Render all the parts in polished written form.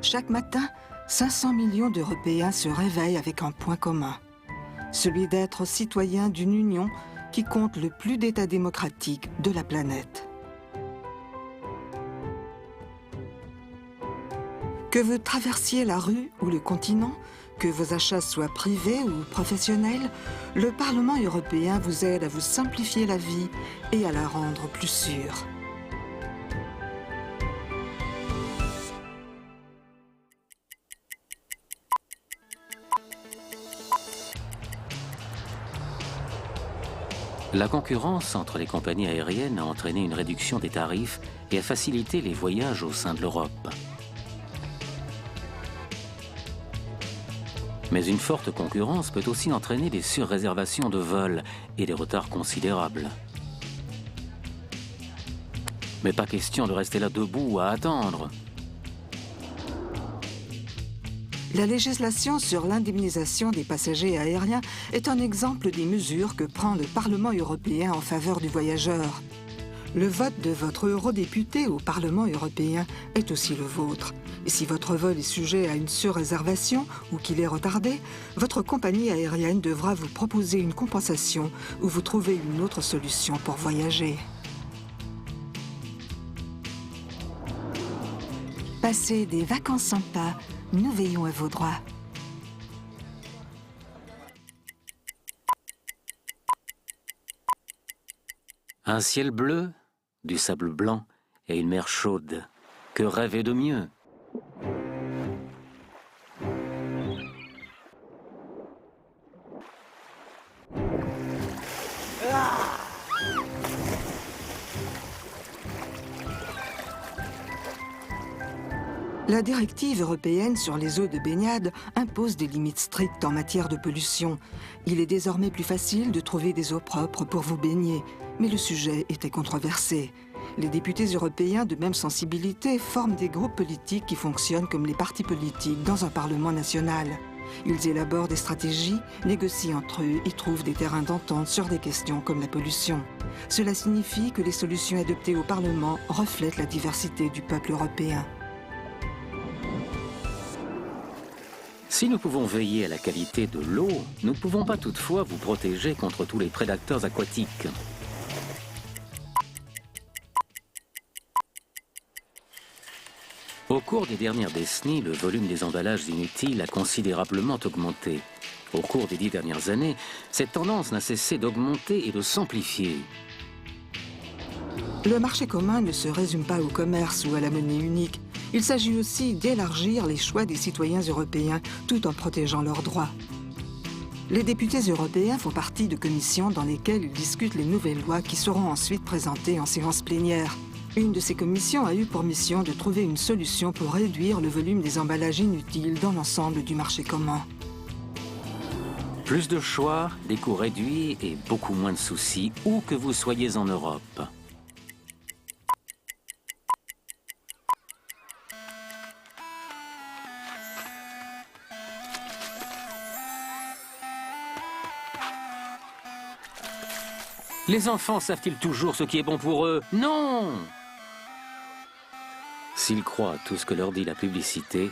Chaque matin, 500 millions d'Européens se réveillent avec un point commun, celui d'être citoyens d'une union qui compte le plus d'États démocratiques de la planète. Que vous traversiez la rue ou le continent, que vos achats soient privés ou professionnels, le Parlement européen vous aide à vous simplifier la vie et à la rendre plus sûre. La concurrence entre les compagnies aériennes a entraîné une réduction des tarifs et a facilité les voyages au sein de l'Europe. Mais une forte concurrence peut aussi entraîner des surréservations de vols et des retards considérables. Mais pas question de rester là debout à attendre. La législation sur l'indemnisation des passagers aériens est un exemple des mesures que prend le Parlement européen en faveur du voyageur. Le vote de votre eurodéputé au Parlement européen est aussi le vôtre. Et si votre vol est sujet à une surréservation ou qu'il est retardé, votre compagnie aérienne devra vous proposer une compensation ou vous trouver une autre solution pour voyager. Passez des vacances sympas, nous veillons à vos droits. Un ciel bleu, du sable blanc et une mer chaude. Que rêver de mieux? La directive européenne sur les eaux de baignade impose des limites strictes en matière de pollution. Il est désormais plus facile de trouver des eaux propres pour vous baigner, mais le sujet était controversé. Les députés européens de même sensibilité forment des groupes politiques qui fonctionnent comme les partis politiques dans un parlement national. Ils élaborent des stratégies, négocient entre eux et trouvent des terrains d'entente sur des questions comme la pollution. Cela signifie que les solutions adoptées au Parlement reflètent la diversité du peuple européen. Si nous pouvons veiller à la qualité de l'eau, nous ne pouvons pas toutefois vous protéger contre tous les prédateurs aquatiques. Au cours des dernières décennies, le volume des emballages inutiles a considérablement augmenté. Au cours des 10 dernières années, cette tendance n'a cessé d'augmenter et de s'amplifier. Le marché commun ne se résume pas au commerce ou à la monnaie unique. Il s'agit aussi d'élargir les choix des citoyens européens tout en protégeant leurs droits. Les députés européens font partie de commissions dans lesquelles ils discutent les nouvelles lois qui seront ensuite présentées en séance plénière. Une de ces commissions a eu pour mission de trouver une solution pour réduire le volume des emballages inutiles dans l'ensemble du marché commun. Plus de choix, des coûts réduits et beaucoup moins de soucis, où que vous soyez en Europe. Les enfants savent-ils toujours ce qui est bon pour eux? Non! S'ils croient à tout ce que leur dit la publicité,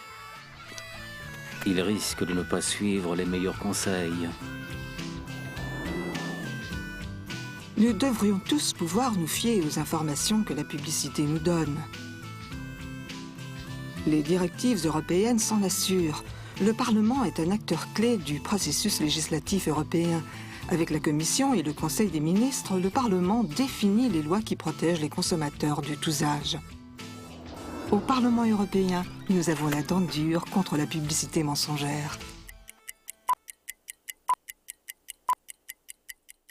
ils risquent de ne pas suivre les meilleurs conseils. Nous devrions tous pouvoir nous fier aux informations que la publicité nous donne. Les directives européennes s'en assurent. Le Parlement est un acteur clé du processus législatif européen. Avec la Commission et le Conseil des ministres, le Parlement définit les lois qui protègent les consommateurs de tous âges. Au Parlement européen, nous avons la dent dure contre la publicité mensongère.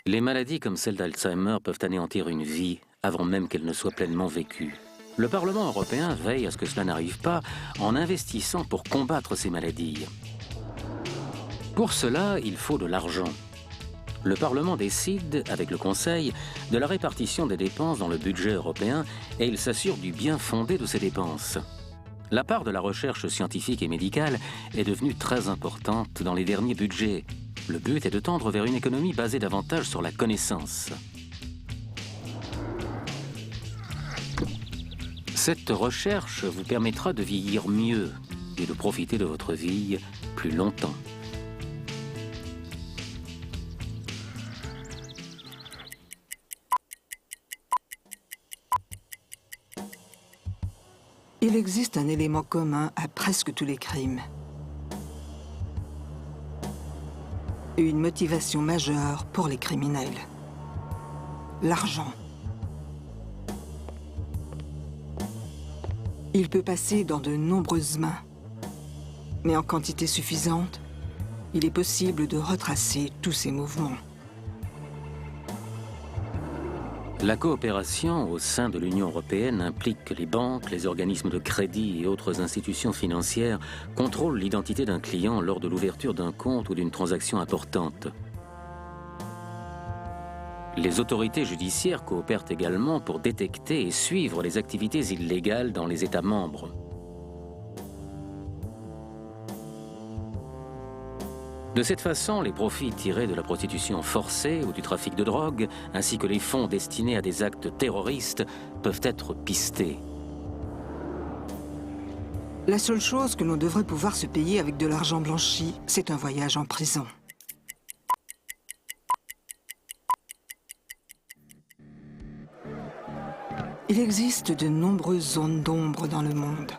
Les maladies comme celle d'Alzheimer peuvent anéantir une vie avant même qu'elle ne soit pleinement vécue. Le Parlement européen veille à ce que cela n'arrive pas en investissant pour combattre ces maladies. Pour cela, il faut de l'argent. Le Parlement décide, avec le Conseil, de la répartition des dépenses dans le budget européen et il s'assure du bien fondé de ces dépenses. La part de la recherche scientifique et médicale est devenue très importante dans les derniers budgets. Le but est de tendre vers une économie basée davantage sur la connaissance. Cette recherche vous permettra de vieillir mieux et de profiter de votre vie plus longtemps. Il existe un élément commun à presque tous les crimes. Une motivation majeure pour les criminels. L'argent. Il peut passer dans de nombreuses mains, mais en quantité suffisante, il est possible de retracer tous ces mouvements. La coopération au sein de l'Union européenne implique que les banques, les organismes de crédit et autres institutions financières contrôlent l'identité d'un client lors de l'ouverture d'un compte ou d'une transaction importante. Les autorités judiciaires coopèrent également pour détecter et suivre les activités illégales dans les États membres. De cette façon, les profits tirés de la prostitution forcée ou du trafic de drogue, ainsi que les fonds destinés à des actes terroristes, peuvent être pistés. La seule chose que l'on devrait pouvoir se payer avec de l'argent blanchi, c'est un voyage en prison. Il existe de nombreuses zones d'ombre dans le monde.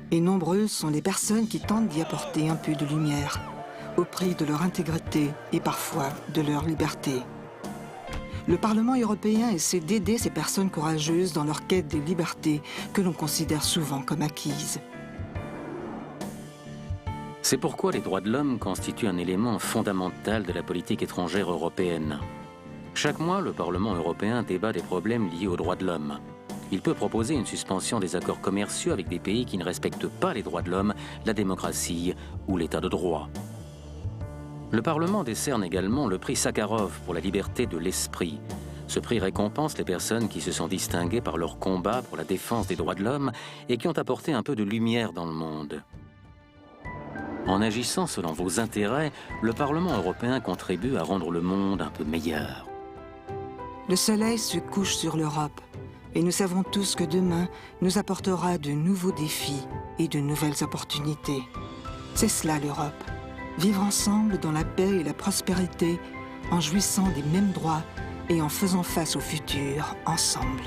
Et nombreuses sont les personnes qui tentent d'y apporter un peu de lumière, au prix de leur intégrité et parfois de leur liberté. Le Parlement européen essaie d'aider ces personnes courageuses dans leur quête des libertés que l'on considère souvent comme acquises. C'est pourquoi les droits de l'homme constituent un élément fondamental de la politique étrangère européenne. Chaque mois, le Parlement européen débat des problèmes liés aux droits de l'homme. Il peut proposer une suspension des accords commerciaux avec des pays qui ne respectent pas les droits de l'homme, la démocratie ou l'état de droit. Le Parlement décerne également le prix Sakharov pour la liberté de l'esprit. Ce prix récompense les personnes qui se sont distinguées par leur combat pour la défense des droits de l'homme et qui ont apporté un peu de lumière dans le monde. En agissant selon vos intérêts, le Parlement européen contribue à rendre le monde un peu meilleur. Le soleil se couche sur l'Europe et nous savons tous que demain nous apportera de nouveaux défis et de nouvelles opportunités. C'est cela l'Europe. Vivre ensemble dans la paix et la prospérité, en jouissant des mêmes droits et en faisant face au futur ensemble.